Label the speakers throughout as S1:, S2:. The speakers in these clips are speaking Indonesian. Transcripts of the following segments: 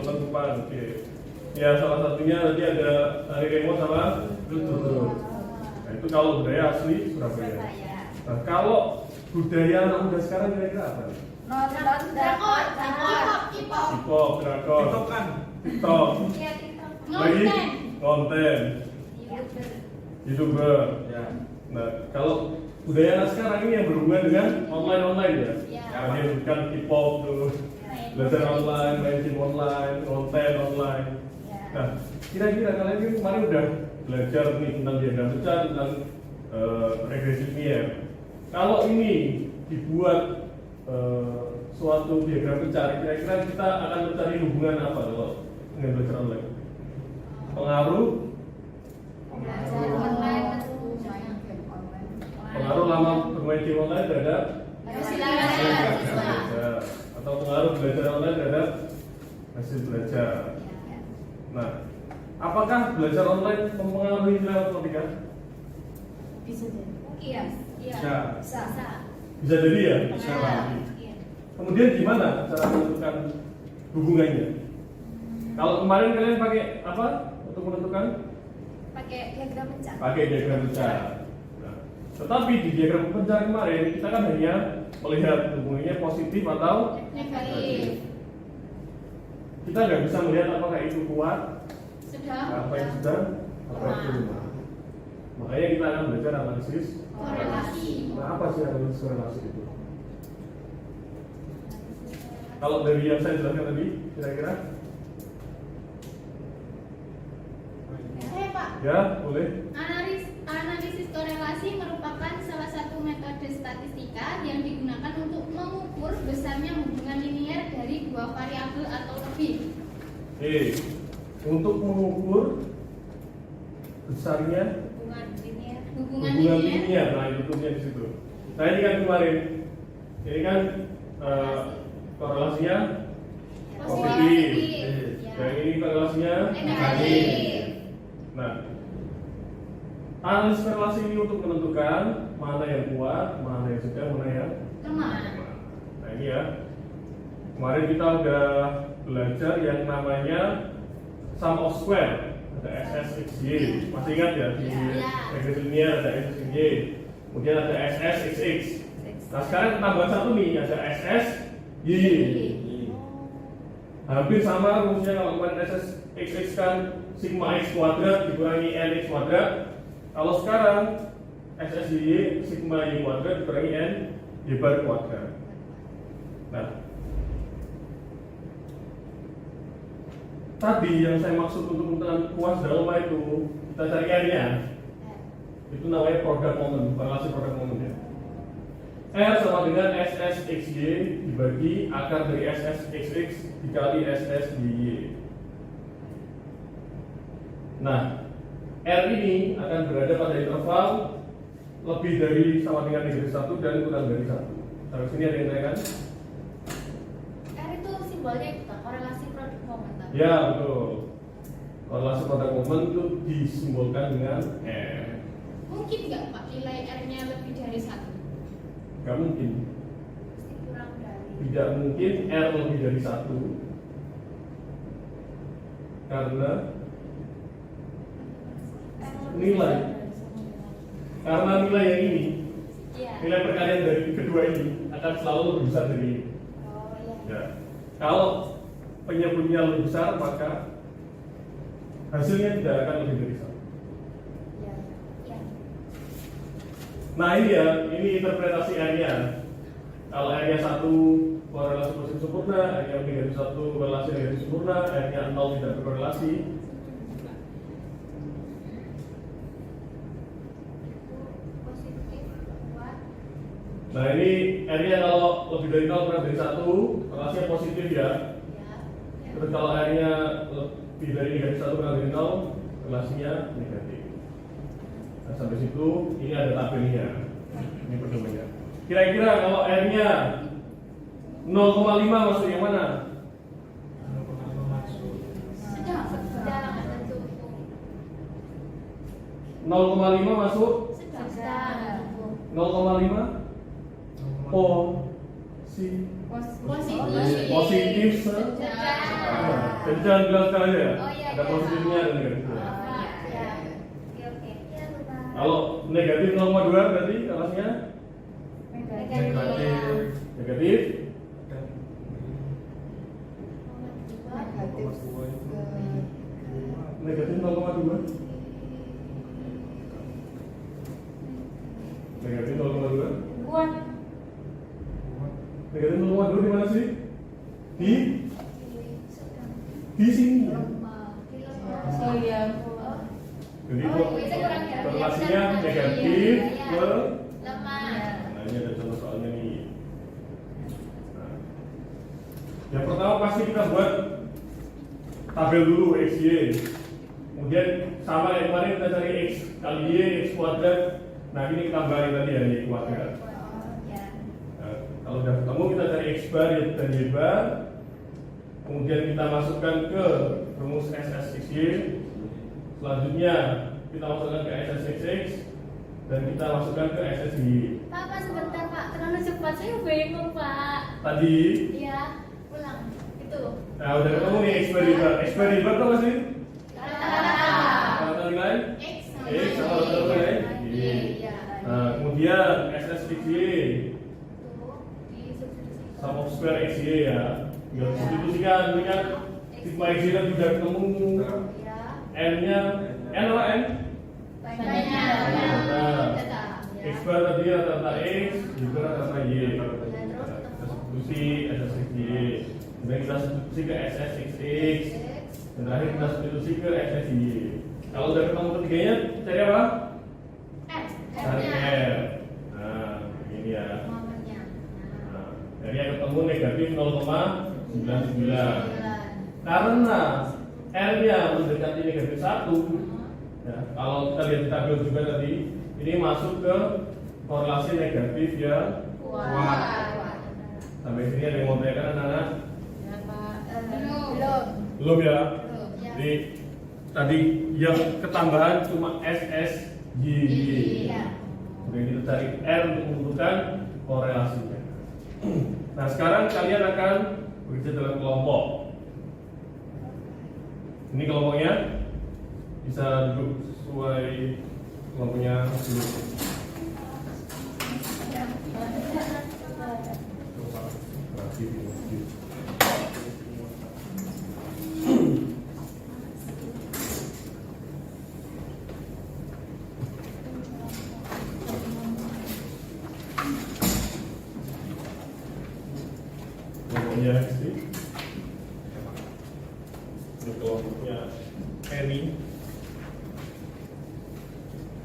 S1: penutupan. Oke. Ya salah satunya tadi ada Ari Remo sama Lutut. Nah itu kalau budaya asli Surabaya. Nah kalau budaya anak muda sekarang kira-kira apa?
S2: Nonton drakor,
S1: K-pop, drakor, TikTok, lagi konten, YouTuber.
S3: Ya.
S1: Nah kalau budaya anak sekarang ini yang berhubungan dengan online ya. Yang bukan K-pop tuh, belajar online, main game online, konten online. Nah, kira-kira kalian ini kemarin udah belajar nih tentang diagram pecah, tentang regresi linear. Kalau ini dibuat suatu diagram pecah, kira-kira kita akan mencari hubungan apa kalau dengan belajar online? Pengaruh lama bermain game online terhadap belajar, atau pengaruh belajar online terhadap hasil belajar. Nah, apakah belajar online mempengaruhi nilai matematika?
S2: Bisa jadi.
S1: Bisa jadi ya.
S2: Bisa.
S1: Kemudian gimana cara menentukan hubungannya? Kalau kemarin kalian pakai apa untuk menentukan?
S2: Pakai diagram pecah.
S1: Pakai diagram pecah. Nah, tetapi di diagram pecah kemarin kita kan hanya melihat hubungannya positif atau
S2: Negatif.
S1: kita nggak bisa melihat apakah itu kuat, apa yang sedang, apa itu lemah. Makanya kita akan belajar analisis
S2: Korelasi.
S1: Nah, apa sih analisis korelasi itu? Kalau dari yang saya jelaskan tadi, kira-kira?
S2: Saya Pak.
S1: Ya, boleh.
S2: Analisis korelasi merupakan salah satu metode statistika yang digunakan untuk mengukur besarnya hubungan linier dari dua variabel atau lebih.
S1: Untuk mengukur besarnya
S2: Hubungan
S1: hubungan
S2: linier.
S1: linier, nah itu tuh di situ. Nah ini kan kemarin, ini kan korelasinya positif, dan ini korelasinya
S2: Negatif.
S1: Nah, analisis korelasi ini untuk menentukan mana yang kuat, mana yang sedang, mana yang
S2: Lemah.
S1: Nah ini ya, kemarin kita udah belajar yang namanya sum of square, ada SSXY, masih ingat ya di regresi linear ada SSXY, kemudian ada SSXX. Nah sekarang tambahan satu nih, ada SSY. Hampir sama rumusnya kalau kemarin SSXX kan sigma x kuadrat dikurangi nx kuadrat. Kalau sekarang SSY sigma y kuadrat dikurangi n y bar kuadrat. Nah, tadi yang saya maksud untuk menentukan kuas dan lemah itu kita cari r-nya. Itu namanya produk momen, relasi produk momen ya. R sama dengan SSXY dibagi akar dari SSXX dikali SSY. Nah, R ini akan berada pada interval lebih dari sama dengan negatif 1 dan kurang dari 1. Sampai sini ada yang tanyakan?
S2: R itu simbolnya itu Pak, korelasi produk momen.
S1: Ya, betul. Korelasi produk momen itu disimbolkan dengan R.
S2: Mungkin nggak Pak nilai R-nya lebih dari 1?
S1: Gak mungkin.
S2: Pasti kurang dari.
S1: Tidak mungkin R lebih dari 1 karena nilai yang ini, nilai perkalian dari kedua ini akan selalu lebih besar dari ini. Ya. Kalau penyebutnya lebih besar maka hasilnya tidak akan lebih dari 1. Nah ini ya, ini interpretasi R-nya. Kalau R-nya 1 korelasi positif sempurna, R-nya lebih dari 1 korelasi negatif sempurna, R-nya 0 tidak berkorelasi. Nah ini R-nya kalau lebih dari 0 kurang dari 1 korelasinya positif ya. Terus kalau R-nya lebih dari negatif 1 kurang dari 0 korelasinya negatif. Nah sampai situ ini ada tabelnya. Ini pertemuannya. Kira-kira kalau R-nya 0,5 masuk yang mana? 0,5 masuk 0,5 posisi positif dan jangan bilang sekali ya.
S2: Oh, iya,
S1: Ada
S2: iya.
S1: positifnya dan negatifnya.
S2: Oke.
S1: Kalau negatif 0,2 berarti kelasnya negatif. Negatif 0,2. Negatif 0,2. Negatif 0,2 di mana sih? Di sini. Jadi korelasinya negatif ke nah, ini ada contoh soalnya nih. Nah, yang pertama pasti kita buat tabel dulu XY. Kemudian sama yang kemarin kita cari X kali Y, X kuadrat. Nah ini kita tambahin tadi ya Y kuadrat. Nah, kalau udah ketemu kita cari X bar dan Y bar. Kemudian kita masukkan ke rumus SSXY. Selanjutnya kita masukkan ke SSXX dan kita masukkan ke SSY.
S2: Pak, sebentar Pak, terlalu cepat saya bingung Pak.
S1: Tadi,
S2: Iya, ulang. Itu.
S1: nah udah ketemu nih X bar Y bar. X bar Y bar tau gak sih? Kalau nilai
S2: X
S1: X sama nilai Y. Nah kemudian SSXY sum of square XY ya. Tinggal substitusikan, ini kan sigma XY kan sudah ketemu. N-nya, N apa N? X bar tadi rata-rata X, Y bar rata-rata Y. Substitusi SSXY. Kemudian kita substitusi ke SSXX. Dan terakhir kita substitusi ke SSY. Kalau udah ketemu ketiganya, cari apa? Cari R. Nah, ini ya. Nah, dari yang ketemu negatif 0,99. Karena R-nya mendekati negatif 1. Ya, kalau kita lihat di tabel juga tadi, ini masuk ke korelasi negatif yang kuat. Sampai sini ada yang mau tanyakan anak-anak? Belum ya? Jadi tadi yang ketambahan cuma SSY. Kemudian kita cari R untuk menentukan korelasinya. Nah sekarang kalian akan bekerja dalam kelompok. Ini kelompoknya bisa duduk sesuai kelompoknya dulu. Kelompoknya sih. Ini kelompoknya Eni.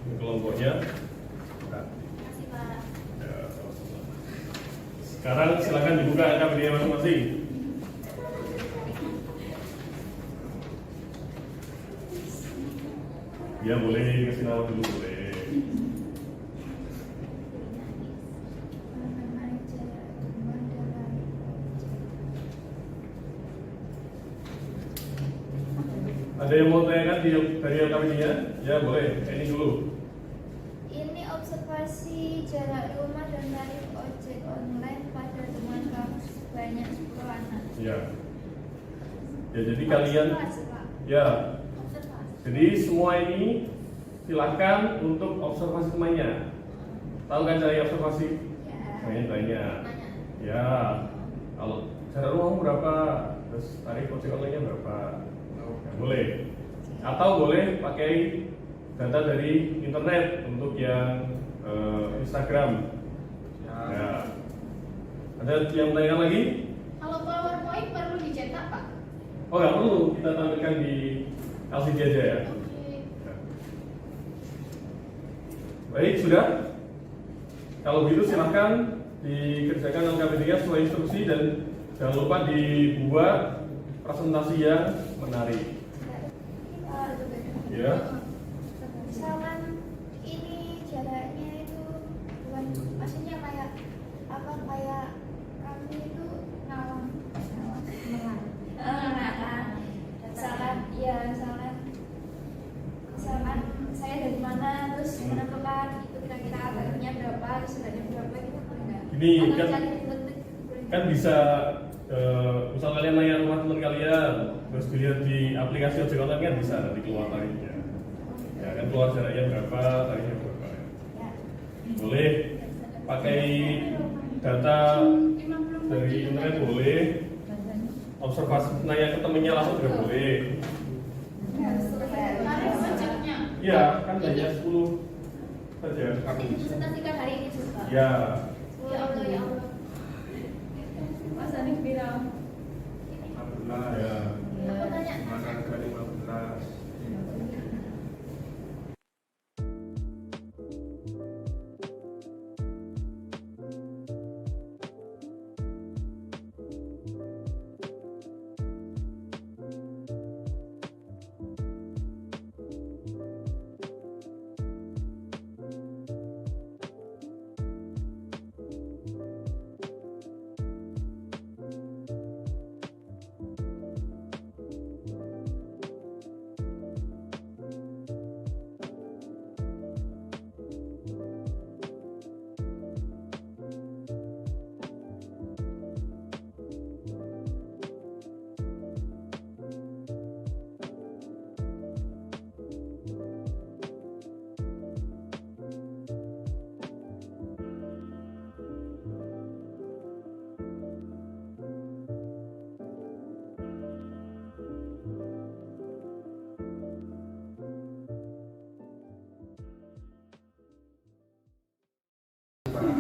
S1: Ini kelompoknya. Sekarang silakan dibuka KBD masing-masing. Ya boleh kasih nama dulu boleh. Ada yang mau tanyakan dari KBD-nya? Ya boleh, ini dulu.
S3: Ini observasi jarak rumah dan tarif ojek online pada teman kampus sebanyak 10 anak.
S1: Ya. Ya jadi kalian
S3: Observasi, Pak.
S1: ya.
S3: Observasi.
S1: Jadi semua ini silakan untuk observasi temannya. Tahu kan cara observasi?
S3: Ya.
S1: Temannya banyak. Ya. Kalau jarak rumah berapa? Terus tarif ojek online-nya berapa? Ya, boleh. Atau boleh pakai data dari internet untuk yang Instagram. Ya. Ada yang tanya lagi?
S2: Kalau PowerPoint perlu dicetak Pak?
S1: Oh nggak perlu, kita tampilkan di LCD aja ya.
S2: Oke.
S1: Baik, sudah. Kalau gitu silahkan dikerjakan LKPD-nya sesuai instruksi dan jangan lupa dibuat presentasi yang menarik. Ya.
S3: Misalkan ini jaraknya itu bukan, maksudnya kayak apa, kayak kami itu ngawang misalkan ya misalkan saya dari mana terus menentukan itu kira-kira tarifnya berapa, terus harganya berapa, gitu boleh nggak?
S1: Ini
S3: Atau
S1: kan
S3: cari di detik, boleh
S1: kan bisa misal kalian nanya rumah teman kalian terus dilihat di aplikasi ojek online kan bisa nanti keluar tarifnya ya kan, keluar jaraknya berapa, tarifnya berapa ya. Boleh pakai data dari internet, boleh observasi nanya ke temennya langsung juga boleh.
S2: Tarif ojeknya.
S1: Iya kan hanya 10 saja kamu.
S3: Presentasikan hari ini juga.
S1: Ya.
S3: Ya Allah ya Allah.
S2: Mas Anik bilang.
S1: Alhamdulillah ya.
S3: Aku tanya.
S1: Makan dari 15.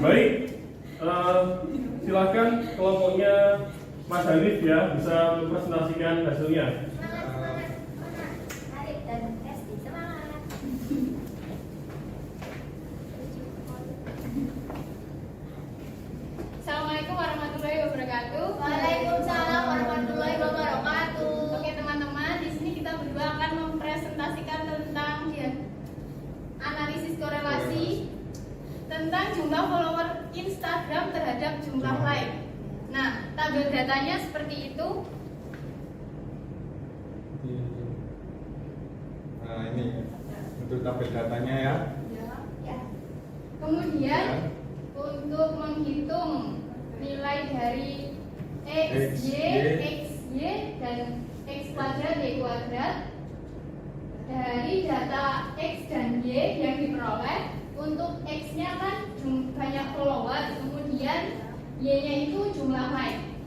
S1: Baik, silakan kelompoknya Mas Hanif ya bisa mempresentasikan hasilnya.
S3: Semangat. Arif dan Esti semangat.
S2: Assalamualaikum warahmatullahi wabarakatuh.
S3: Waalaikumsalam warahmatullahi wabarakatuh.
S2: Oke teman-teman, di sini kita berdua akan mempresentasikan tentang analisis korelasi tentang jumlah follower Instagram terhadap jumlah like. Nah, tabel datanya seperti itu.
S4: Nah ini untuk tabel datanya ya.
S3: Ya.
S2: Kemudian untuk menghitung nilai dari X, Y, dan X kuadrat, Y kuadrat dari data X dan Y yang diperoleh. Untuk X-nya kan banyak follower, kemudian Y-nya itu jumlah like.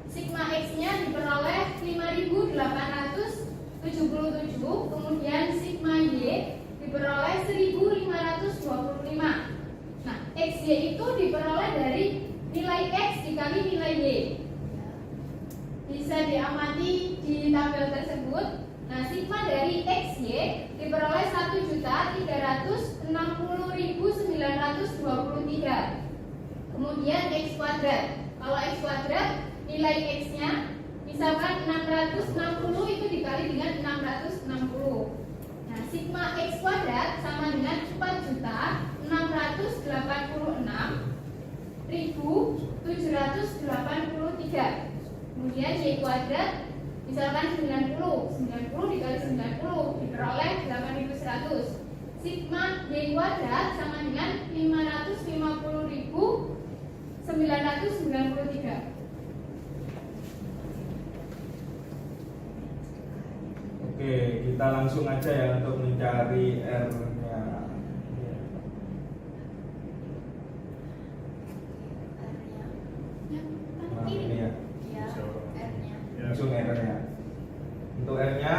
S2: Sigma X-nya diperoleh 5.877, kemudian sigma Y diperoleh 1.525. Nah, XY itu diperoleh dari nilai X dikali nilai Y. Bisa diamati di tabel tersebut. Nah, sigma dari XY diperoleh 1.360.923. Kemudian X kuadrat. Kalau X kuadrat nilai X-nya misalkan 660 itu dikali dengan 660. Nah, sigma X kuadrat sama dengan 4.686.783. Kemudian Y kuadrat misalkan 90 dikali 90 diperoleh 8.100. Sigma Y kuadrat sama dengan 550.993.
S4: Oke, kita langsung aja ya untuk mencari R-nya. Nah, ini ya. Langsung R-nya. Untuk R-nya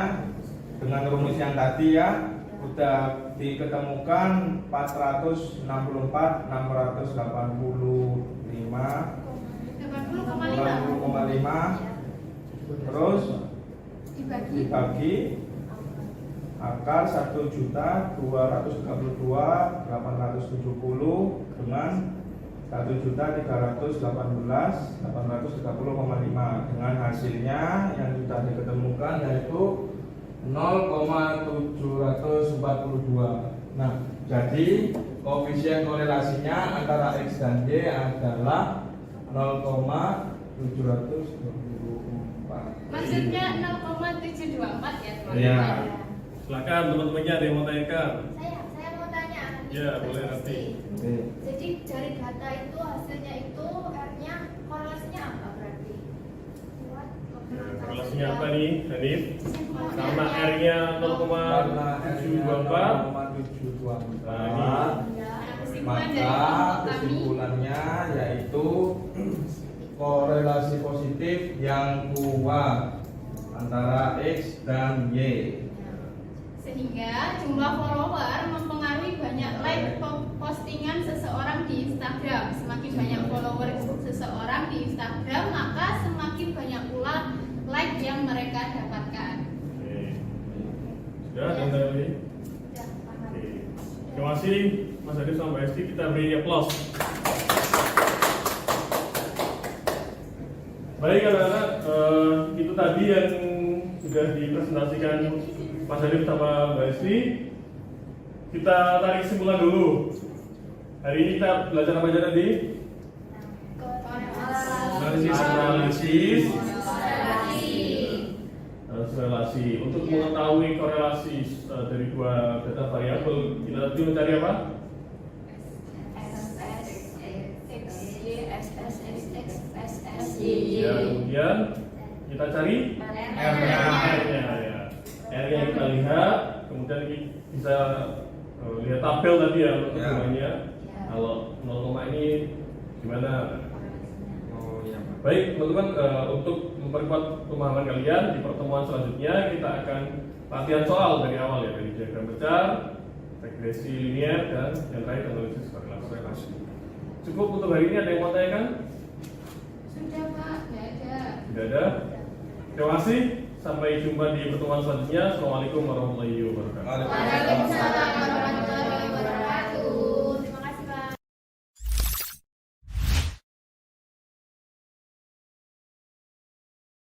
S4: dengan rumus yang tadi ya sudah diketemukan 464 685 80,5 terus dibagi akar 1.232.870 dengan 1.318.830,5 dengan hasilnya yang sudah diketemukan yaitu 0,742. Nah, jadi koefisien korelasinya antara X dan Y adalah 0,724.
S2: Maksudnya 0,724 ya teman-teman.
S4: Iya.
S1: Silakan teman-temannya ada yang mau tanyakan.
S3: Saya mau tanya.
S1: Ya, boleh nanti.
S4: Oke.
S3: Jadi dari data itu hasilnya itu R-nya korelasinya apa berarti?
S1: Korelasinya apa nih, Hanif? Karena R-nya
S4: Karena
S1: 0,724.
S4: 0,724.
S2: Kesimpulan dari
S4: Maka
S2: kelompok kami,
S4: kesimpulannya yaitu korelasi positif yang kuat antara X dan Y.
S2: sehingga jumlah follower mempengaruhi banyak like postingan seseorang di Instagram. Semakin banyak follower seseorang di Instagram, maka semakin banyak pula like yang mereka dapatkan.
S1: Oke. Sudah, dan tadi.
S3: Sudah paham.
S1: Oke. Terima kasih Mas Adi sama Mbak Esti, kita beri applause. Baik anak-anak, itu tadi yang sudah dipresentasikan Mas Adi sama Mbak Esti. Kita tarik kesimpulan dulu. Hari ini kita belajar apa aja tadi? Analisis relasi. Untuk mengetahui korelasi dari dua data variabel, kita tadi mencari apa? Ya, kemudian kita cari
S4: R-nya.
S1: R-nya ya. R-nya kita lihat, kemudian kita bisa lihat tabel tadi ya untuk
S4: Ya.
S1: semuanya. Kalau 0, ini gimana?
S4: Oh iya, Pak.
S1: Baik teman-teman, untuk memperkuat pemahaman kalian di pertemuan selanjutnya kita akan latihan soal dari awal ya, dari diagram pecah, regresi linear, dan yang terakhir analisis korelasi. Cukup untuk hari ini, ada yang mau tanyakan?
S2: Sudah Pak, nggak ada.
S1: Tidak ada. Terima kasih. Sampai jumpa di pertemuan selanjutnya. Assalamualaikum warahmatullahi wabarakatuh.
S2: Waalaikumsalam warahmatullahi